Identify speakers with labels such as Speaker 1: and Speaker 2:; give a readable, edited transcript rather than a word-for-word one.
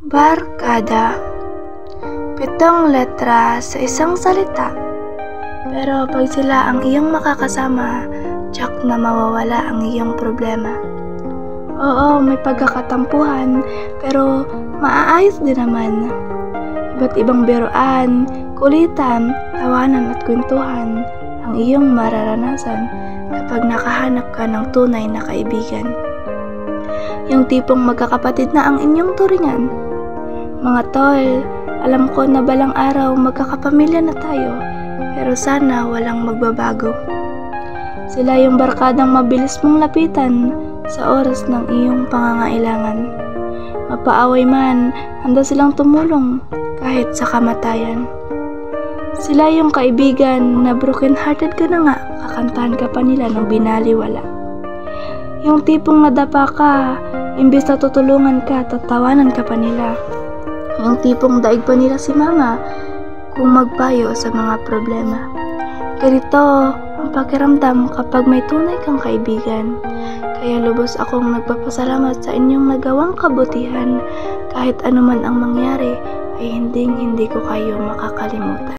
Speaker 1: Barkada. 7 letra sa isang salita. Pero pag sila ang iyong makakasama, tiyak na mawawala ang iyong problema. Oo, may pagkakatampuhan, pero maaayos din naman. Iba't ibang biruan, kulitan, tawanan at kwentuhan ang iyong mararanasan kapag nakahanap ka ng tunay na kaibigan. Yung tipong magkakapatid na ang inyong turingan. Mga tol, alam ko na balang araw magkakapamilya na tayo, pero sana walang magbabago. Sila yung barkadang mabilis mong lapitan sa oras ng iyong pangangailangan. Mapaaway man, handa silang tumulong kahit sa kamatayan. Sila yung kaibigan na broken hearted ka na nga, kakantahan ka pa nila ng binaliwala. Yung tipong nadapa ka, imbes na tutulungan ka, tatawanan ka pa nila. Yung tipong daig pa nila si mama kung magpayo sa mga problema. Ganito ang pakiramdam kapag may tunay kang kaibigan. Kaya lubos akong nagpapasalamat sa inyong nagawang kabutihan. Kahit anuman ang mangyari, ay hindi ko kayo makakalimutan.